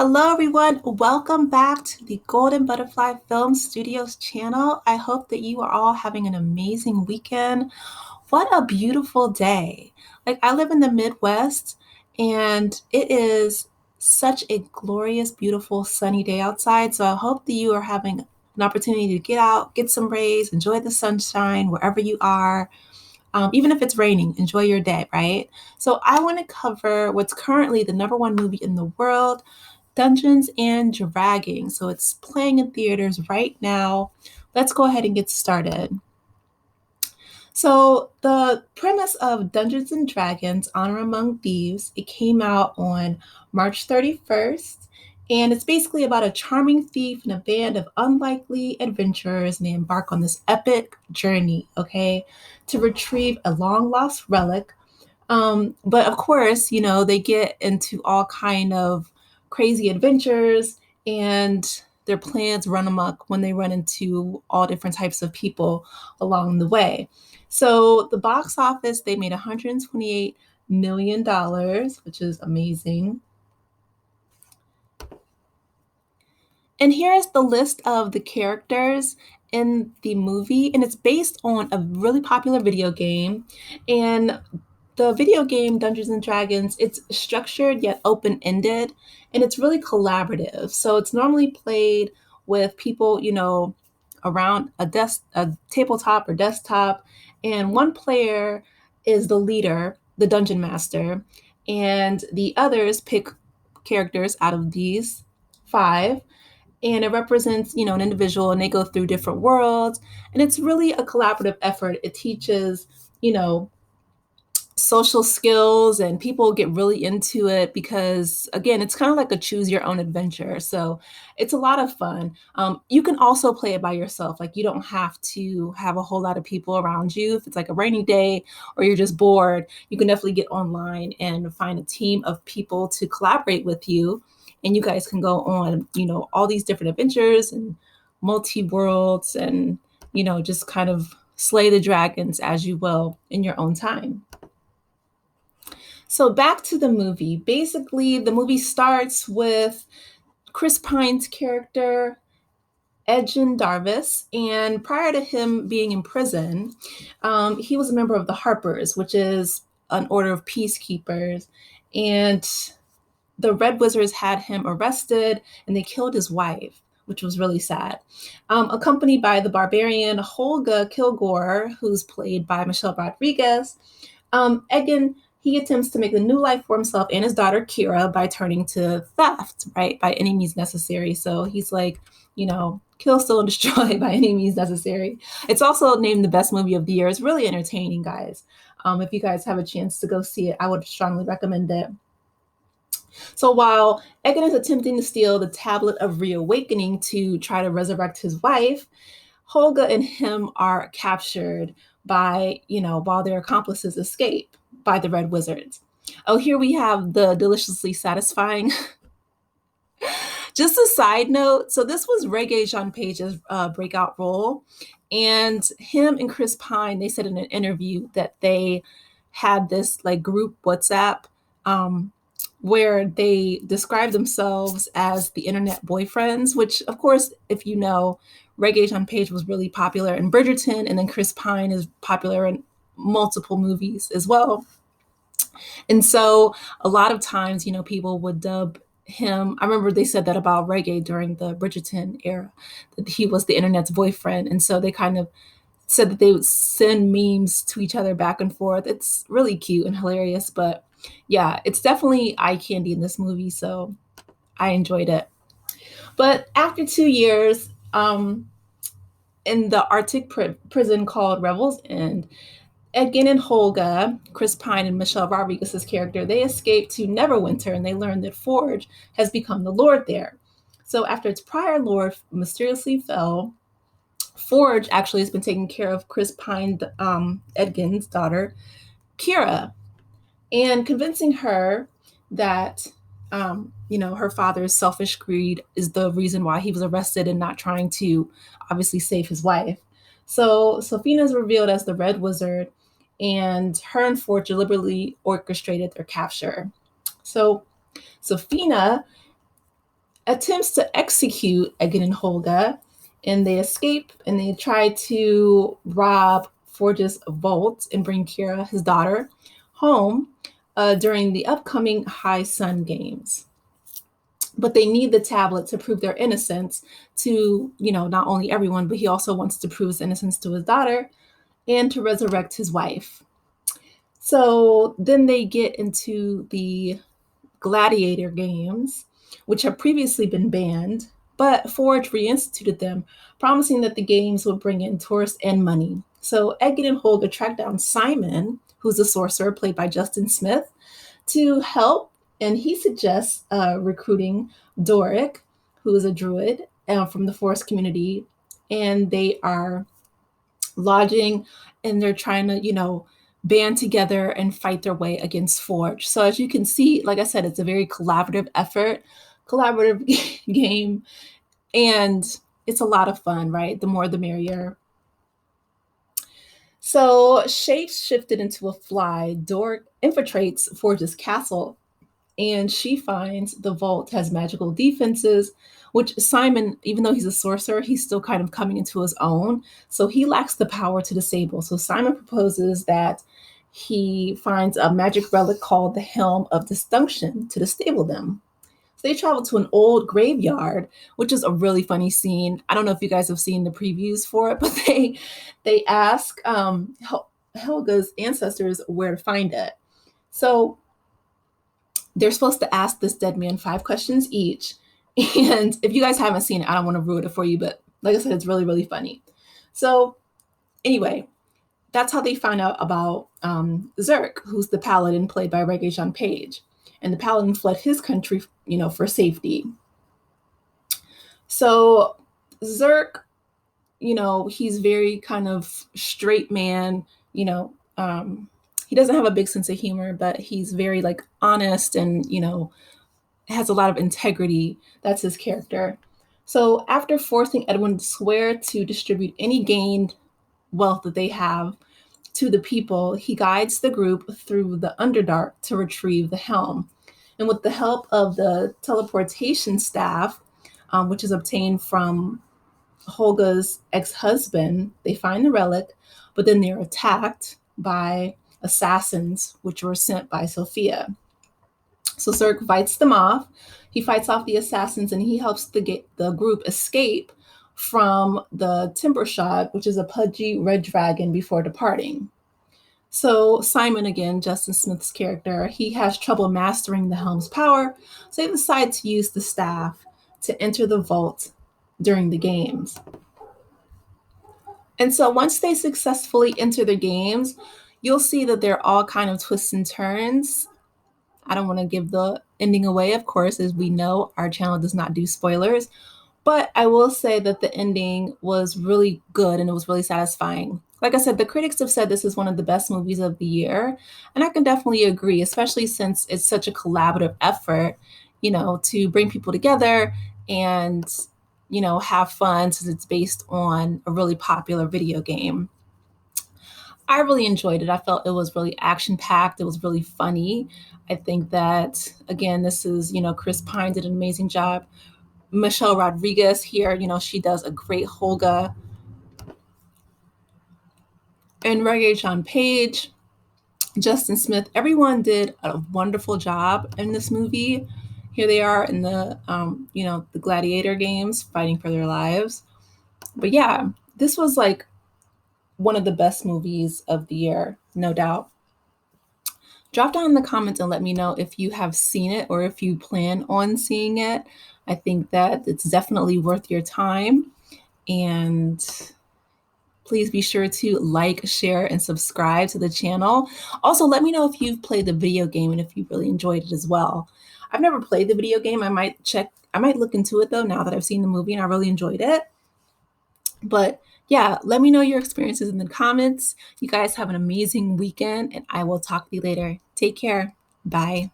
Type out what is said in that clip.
Hello, everyone. Welcome back to the Golden Butterfly Film Studios channel. I hope that you are all having an amazing weekend. What a beautiful day. I live in the Midwest, and it is such a glorious, beautiful, sunny day outside. So I hope that you are having an opportunity to get out, get some rays, enjoy the sunshine wherever you are. Even if it's raining, enjoy your day, right? So I want to cover what's currently the number one movie in the world, Dungeons and Dragons. So it's playing in theaters right now. Let's go ahead and get started. So the premise of Dungeons and Dragons: Honor Among Thieves, it came out on March 31st, and it's basically about a charming thief and a band of unlikely adventurers, and they embark on this epic journey, okay, to retrieve a long lost relic. But of course, they get into all kind of crazy adventures, and their plans run amok when they run into all different types of people along the way. So the box office, they made $128 million, which is amazing. And here is the list of the characters in the movie, and it's based on a really popular video game. And the video game Dungeons and Dragons, it's structured yet open-ended, and it's really collaborative. So it's normally played with people, around a tabletop or desktop, and one player is the leader, the dungeon master, and the others pick characters out of these five, and it represents, an individual, and they go through different worlds, and it's really a collaborative effort. It teaches, social skills, and people get really into it because, again, it's kind of like a choose your own adventure. So it's a lot of fun. You can also play it by yourself. Like, you don't have to have a whole lot of people around you. If it's like a rainy day or you're just bored, you can definitely get online and find a team of people to collaborate with you, and you guys can go on, all these different adventures and multi worlds, and just kind of slay the dragons as you will in your own time. So back to the movie. Basically, the movie starts with Chris Pine's character, Edgin Darvis, and prior to him being in prison, he was a member of the Harpers, which is an order of peacekeepers, and the Red Wizards had him arrested, and they killed his wife, which was really sad. Accompanied by the barbarian Holga Kilgore, who's played by Michelle Rodriguez, Egan, he attempts to make a new life for himself and his daughter Kira by turning to theft, right, by any means necessary. So he's like, kill, steal, and destroy by any means necessary. It's also named the best movie of the year. It's really entertaining, guys. If you guys have a chance to go see it, I would strongly recommend it. So while Egan is attempting to steal the Tablet of Reawakening to try to resurrect his wife, Holga and him are captured by, while their accomplices escape by the Red Wizards. Oh, here we have the deliciously satisfying. Just a side note, so this was Rege-JeanPage's breakout role, and him and Chris Pine, they said in an interview that they had this like group WhatsApp where they describe themselves as the internet boyfriends, which, of course, if you know, Rege-JeanPage was really popular in Bridgerton, and then Chris Pine is popular in multiple movies as well. And so a lot of times, people would dub him. I remember they said that about Reggae during the Bridgerton era, that he was the internet's boyfriend. And so they kind of said that they would send memes to each other back and forth. It's really cute and hilarious, but yeah, it's definitely eye candy in this movie, so I enjoyed it. But after 2 years in the Arctic prison called Revel's End, Edgin and Holga, Chris Pine and Michelle Rodriguez's character, they escape to Neverwinter, and they learn that Forge has become the lord there. So after its prior lord mysteriously fell, Forge actually has been taking care of Chris Pine, Edgin's daughter, Kira, and convincing her that her father's selfish greed is the reason why he was arrested and not trying to obviously save his wife. So Sofina is revealed as the Red Wizard, and her and Forge deliberately orchestrated their capture. So Sofina attempts to execute Egan and Holga, and they escape and they try to rob Forge's vault and bring Kira, his daughter, home during the upcoming High Sun Games. But they need the tablet to prove their innocence to, not only everyone, but he also wants to prove his innocence to his daughter and to resurrect his wife. So then they get into the gladiator games, which have previously been banned, but Forge reinstituted them, promising that the games would bring in tourists and money. So Egan and Holga track down Simon, who's a sorcerer played by Justin Smith, to help, and he suggests recruiting Doric, who is a druid from the forest community, and they are lodging and they're trying to, band together and fight their way against Forge. So as you can see, like I said, it's a very collaborative effort, collaborative game, and it's a lot of fun, right? The more the merrier. So shapes shifted into a fly, Doric infiltrates Forge's castle, and she finds the vault has magical defenses, which Simon, even though he's a sorcerer, he's still kind of coming into his own. So he lacks the power to disable. So Simon proposes that he finds a magic relic called the Helm of Distinction to disable them. So they travel to an old graveyard, which is a really funny scene. I don't know if you guys have seen the previews for it, but they ask Helga's ancestors where to find it. So they're supposed to ask this dead man 5 questions each. And if you guys haven't seen it, I don't want to ruin it for you, but like I said, it's really, really funny. So anyway, that's how they find out about Zerk, who's the paladin played by Rege-JeanPage. And the paladin fled his country, for safety. So Zerk, he's very kind of straight man, he doesn't have a big sense of humor, but he's very honest and, has a lot of integrity. That's his character. So after forcing Edwin to swear to distribute any gained wealth that they have to the people, he guides the group through the Underdark to retrieve the helm. And with the help of the teleportation staff, which is obtained from Holga's ex-husband, they find the relic, but then they're attacked by assassins, which were sent by Sophia. So Zerk fights them off. He fights off the assassins, and he helps the group escape from the Timbershot, which is a pudgy red dragon, before departing. So Simon, again, Justin Smith's character, he has trouble mastering the helm's power, so they decide to use the staff to enter the vault during the games. And so once they successfully enter the games, you'll see that they're all kind of twists and turns. I don't want to give the ending away, of course, as we know our channel does not do spoilers, but I will say that the ending was really good and it was really satisfying. Like I said, the critics have said this is one of the best movies of the year, and I can definitely agree, especially since it's such a collaborative effort, to bring people together and, have fun, since it's based on a really popular video game. I really enjoyed it. I felt it was really action-packed. It was really funny. I think that, again, this is, Chris Pine did an amazing job. Michelle Rodriguez here, she does a great Holga. And Rege-JeanPage, Justin Smith, everyone did a wonderful job in this movie. Here they are in the, the gladiator games, fighting for their lives. But yeah, this was one of the best movies of the year, no doubt. Drop down in the comments and let me know if you have seen it or if you plan on seeing it. I think that it's definitely worth your time. And please be sure to like, share, and subscribe to the channel. Also, let me know if you've played the video game and if you really enjoyed it as well. I've never played the video game. I might look into it though, now that I've seen the movie and I really enjoyed it. But yeah, let me know your experiences in the comments. You guys have an amazing weekend, and I will talk to you later. Take care. Bye.